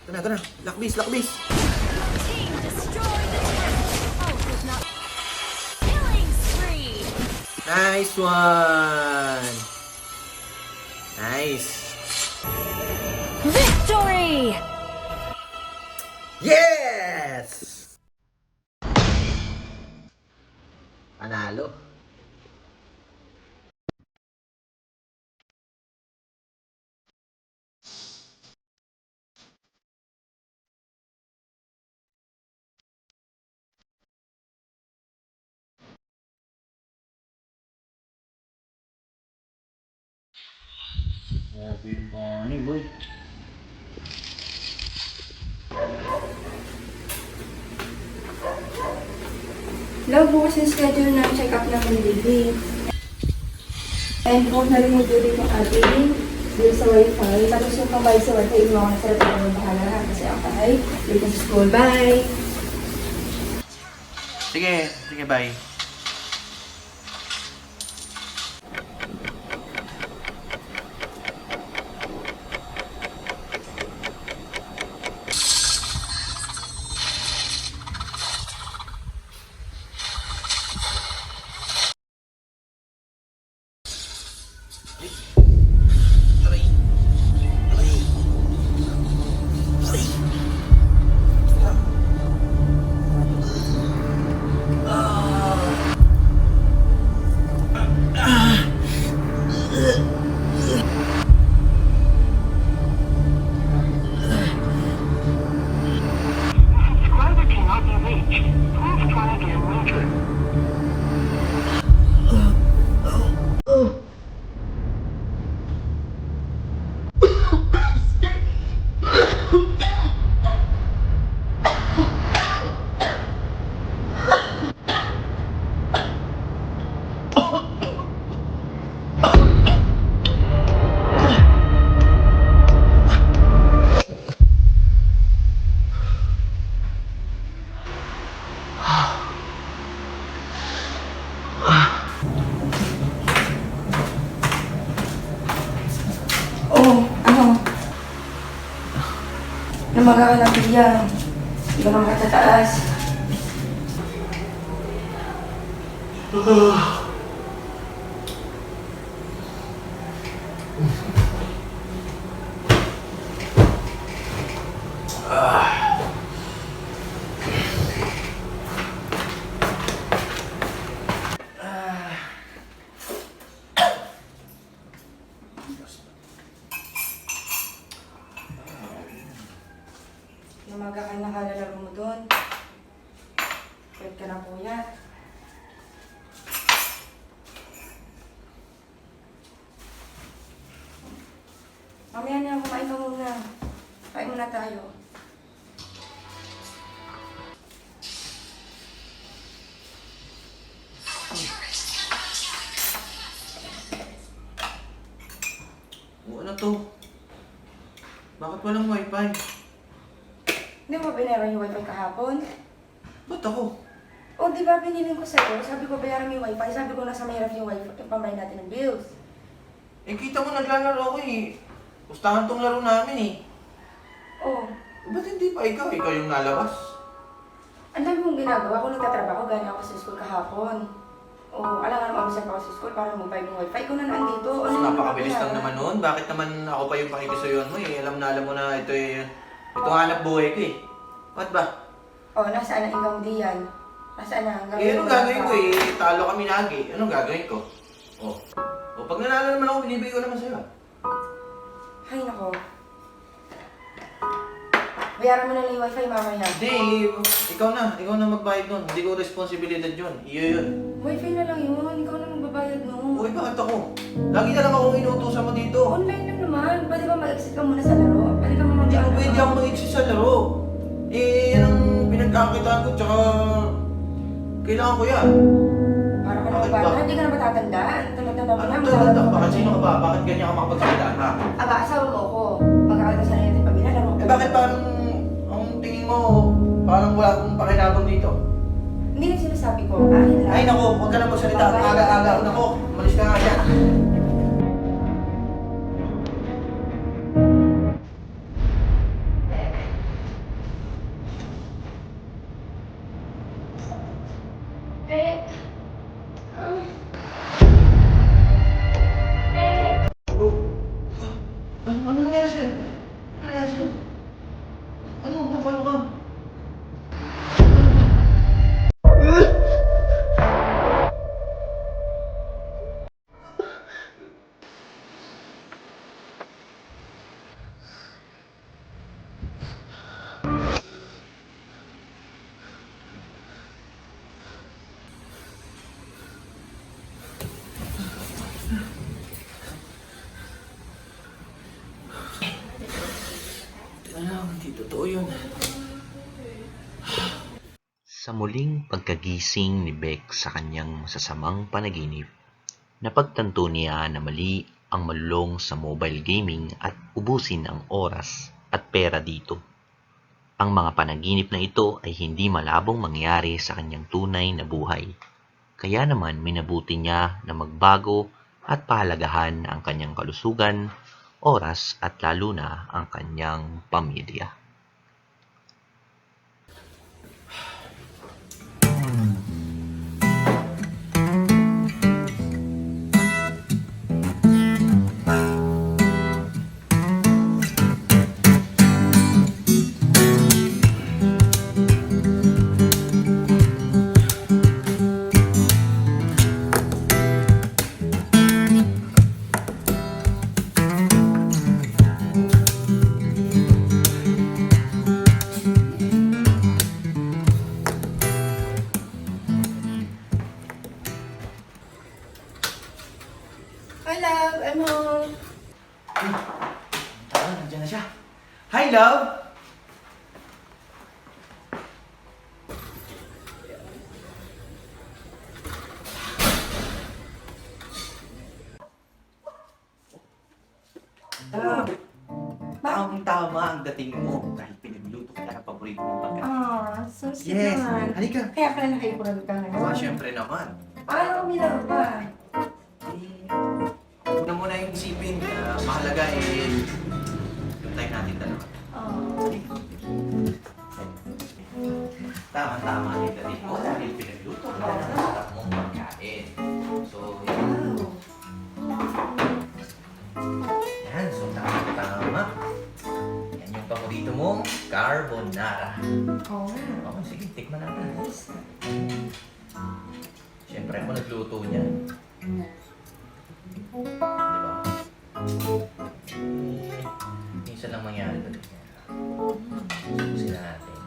Ito na. Lakbis. Team destroy the turret. Oh, does not. Killing spree. Nice one! Nice! Victory! Yes! Panalo. Happy morning, boy. Hello, bukas yung schedule ng check-up ng baby. And bukas na rin yung due date ng ating bill sa wifi. Tapos yung pambayad sa wifi, iwan ko na sa lahat ng bahala na kasi ako ay dito sa school. Bye! Sige, bye. Subscriber cannot be reached. Please try again later. Oh, ano? Namaga ka na yan. Hindi ka naman katataas. Namaga ka na kalalaro mo doon. Pwede ka na po yan. Mamaya na, kumain ka muna. Kain muna tayo. Ano to? Bakit walang wifi? Hindi mo ba binayaran yung wifi kahapon? Ba't ako? O, di ba binilin ko sa'yo? Sabi ko bayaran mo yung wifi. Sabi ko nasa mahirap yung wifi. Yung pambayad natin ng bills. Eh, kita mo naglalaro ako eh. Gustahan tong laro namin eh. Oh, Ba't hindi pa ikaw? Ikaw yung nalabas. ang dami mong ginagawa. Kung nagtatrabaho, gano'n ako sa school kahapon. O, alam nga naman, absent ako sa school para magbayad ng wifi. Ikaw na nandito. Mas napakabilis lang naman noon. Bakit naman ako pa yung pakikisuyuan mo eh? Alam mo na ito eh. Ito hanap buhay ko eh. Ba't ba? O, nasaan ang income mo diyan? Nasaan na? Eh, anong gagawin ko eh? Talo kami lagi. Anong gagawin ko? O pag nanalo naman ako, binibigay ko naman sa'yo. Ay, nako. Bayaran mo na lang yung wifi mamaya. Hindi, ikaw na magbayad nun. Hindi ko responsibilidad yun. Iyo yun. Wifi na lang yun. Ikaw na magbabayad nun. Uy, bakit ako? Lagi na lang akong inuutosan mo dito. Online lang naman. Pwede ba mag-exit ka muna sa laro? Pwede ka muna Hindi mag- ako pwede ako mag-exist sa laro. Eh, yan ang pinagkakitaan ko, tsaka kailangan ko yan. Para ka Bakit naman ba? bata. Hindi ka na matatanda. Tanda-tanda mo na. Anong tatanda? Bakit sino ka ba? Bakit ganyan ka makapagsalita ha? Aba, asawa mo ako. Magkakaroon sa natin pag binalaro. Eh bakit parang ang tingin mo parang wala akong pakinabang dito? Hindi na sinasabi ko. Akin lang. Ay nako, huwag ka na magsalita. Aga-aga. Nako, malis ka nga dyan. Sana lang, hindi totoo yun. Sa muling pagkagising ni Beck sa kanyang masasamang panaginip, napagtanto niya na mali ang malulong sa mobile gaming at ubusin ang oras at pera dito. Ang mga panaginip na ito ay hindi malabong mangyari sa kanyang tunay na buhay. Kaya naman minabuti niya na magbago at pahalagahan ang kanyang kalusugan, oras at lalo na ang kanyang pamilya. Hi, love. I'm home. Nandiyan na siya. Hi, love! Tama ang dating mo dahil pinagluto ka ng paborito mong pagkain. Ah, so sweet Yes! naman. Halika! Kaya pala nakipurado ka ngayon. Syempre naman. Paano umilang ba? Una muna yung isipin, mahalaga yung time natin dalawa. Oh. Tama-tama yung dating mo dahil pinagluto ka ng sarap mong pagkain. So, yan. So, tama-tama. Yan yung paborito mong carbonara. Oo nga. Okay, sige, tikman natin. Siyempre ako nagluto niyan. Di ba? Minsan lang mangyari doon. Susin natin.